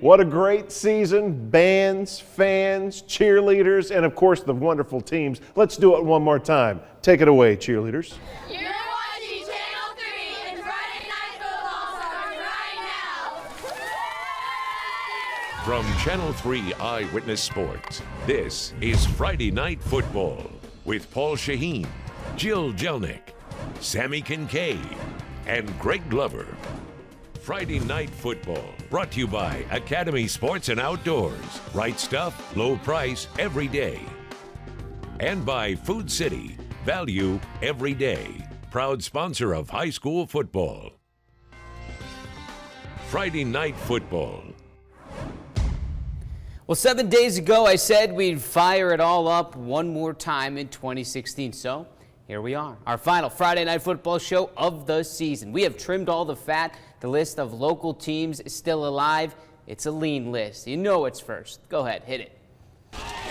What a great season. Bands, fans, cheerleaders, and of course the wonderful teams. Let's do it one more time. Take it away, cheerleaders. You're watching Channel 3 and Friday Night Football starts right now. From Channel 3 Eyewitness Sports, this is Friday Night Football with Paul Shaheen, Jill Jelnick, Sammy Kincaid, and Greg Glover. Friday Night Football, brought to you by Academy Sports and Outdoors. Right stuff, low price, every day. And by Food City, value every day. Proud sponsor of high school football. Friday Night Football. Well, 7 days ago, I said we'd fire it all up one more time in 2016. So here we are, our final Friday Night Football show of the season. We have trimmed all the fat. The list of local teams is still alive. It's a lean list. You know it's first. Go ahead, hit it.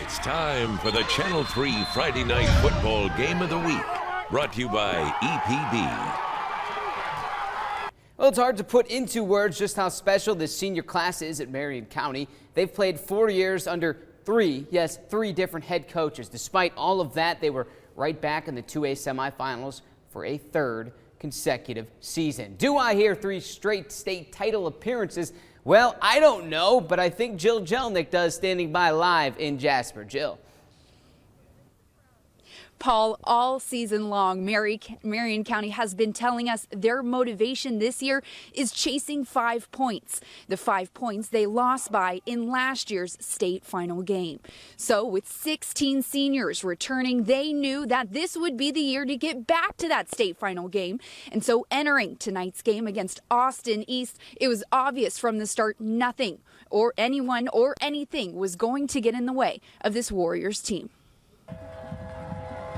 It's time for the Channel 3 Friday Night Football Game of the Week, brought to you by EPB. Well, it's hard to put into words just how special this senior class is at Marion County. They've played 4 years under three different head coaches. Despite all of that, they were right back in the 2A semifinals for a third consecutive season. Do I hear 3 straight state title appearances? Well, I don't know, but I think Jill Jelnick does, standing by live in Jasper. Jill. Paul, all season long, Marion County has been telling us their motivation this year is chasing 5 points. The 5 points they lost by in last year's state final game. So with 16 seniors returning, they knew that this would be the year to get back to that state final game. And so entering tonight's game against Austin East, it was obvious from the start nothing or anyone or anything was going to get in the way of this Warriors team.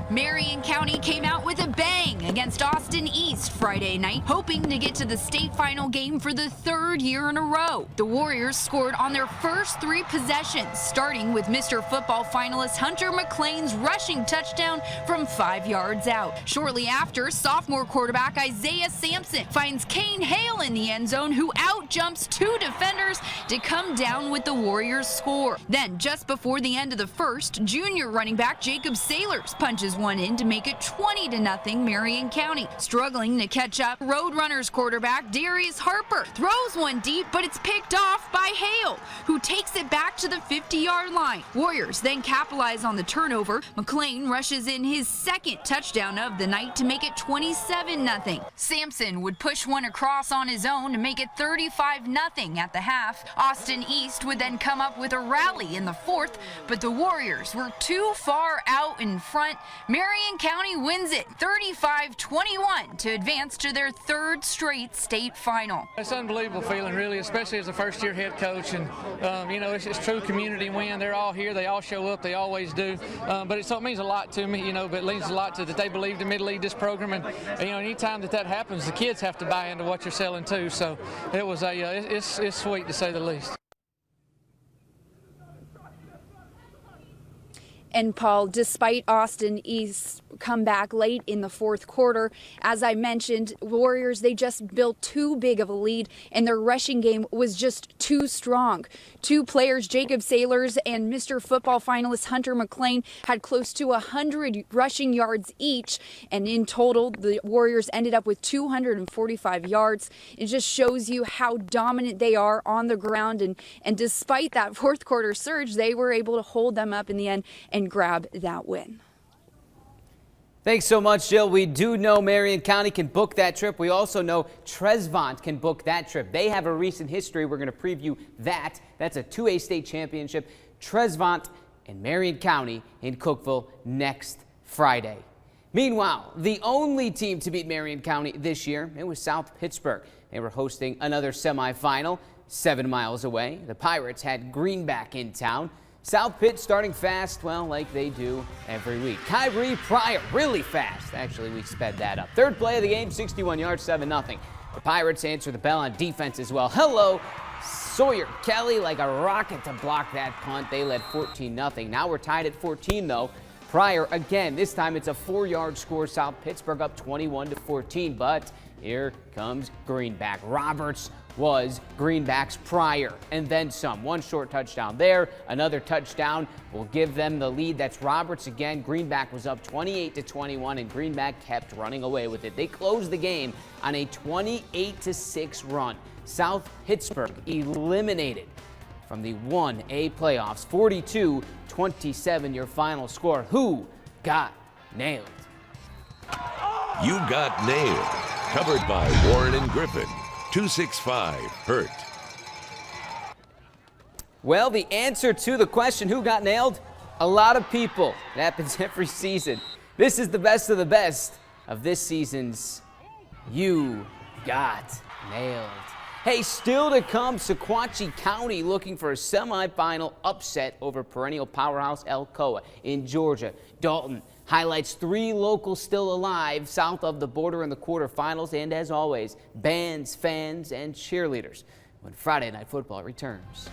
Marion County came out with a bang against Austin East Friday night, hoping to get to the state final game for the 3rd year in a row. The Warriors scored on their first 3 possessions, starting with Mr. Football finalist Hunter McLean's rushing touchdown from 5 yards out. Shortly after, sophomore quarterback Isaiah Sampson finds Kane Hale in the end zone, who out-jumps 2 defenders to come down with the Warriors score. Then, just before the end of the first, junior running back Jacob Sailors punches one in to make it 20-0 Marion County. Struggling to catch up, Roadrunners quarterback Darius Harper throws one deep, but it's picked off by Hale, who takes it back to the 50-yard line. Warriors then capitalize on the turnover. McLean rushes in his 2nd touchdown of the night to make it 27-0. Sampson would push one across on his own to make it 35-0 at the half. Austin East would then come up with a rally in the 4th, but the Warriors were too far out in front. Marion County wins it 35-21 to advance to their 3rd straight state final. It's an unbelievable feeling, really, especially as a first-year head coach. And, it's true community win. They're all here. They all show up. They always do. But it means a lot to me, but it means a lot to that they believed in me to lead this program. And anytime that happens, the kids have to buy into what you're selling, too. So it was it's sweet, to say the least. And Paul, despite Austin East's comeback late in the 4th quarter, as I mentioned, Warriors, they just built too big of a lead, and their rushing game was just too strong. 2 players, Jacob Sailors and Mr. Football finalist Hunter McLean, had close to 100 rushing yards each, and in total, the Warriors ended up with 245 yards. It just shows you how dominant they are on the ground, and despite that 4th quarter surge, they were able to hold them up in the end and grab that win. Thanks so much, Jill. We do know Marion County can book that trip. We also know Trezevant can book that trip. They have a recent history. We're going to preview that. That's a 2A state championship. Trezevant and Marion County in Cookeville next Friday. Meanwhile, the only team to beat Marion County this year, it was South Pittsburg. They were hosting another semifinal 7 miles away. The Pirates had Greenback in town. South Pitt starting fast, well, like they do every week. Kyrie Pryor, really fast. Actually, we sped that up. 3rd play of the game, 61 yards, 7-0. The Pirates answer the bell on defense as well. Hello, Sawyer Kelly, like a rocket to block that punt. They led 14-0. Now we're tied at 14, though. Pryor, again, this time it's a 4-yard score. South Pittsburg up 21-14, but here comes Greenback. Roberts was Greenback's prior, and then some. One short touchdown there, another touchdown will give them the lead. That's Roberts again. Greenback was up 28-21, and Greenback kept running away with it. They closed the game on a 28-6 run. South Pittsburgh eliminated from the 1A playoffs. 42-27 your final score. Who got nailed? You got nailed. Covered by Warren and Griffin. 265 Hurt. Well, the answer to the question, who got nailed? A lot of people. It happens every season. This is the best of the best of this season's You Got Nailed. Hey, still to come, Sequatchie County looking for a semifinal upset over perennial powerhouse Alcoa in Georgia. Dalton highlights 3 locals still alive south of the border in the quarterfinals, and as always, bands, fans, and cheerleaders when Friday Night Football returns.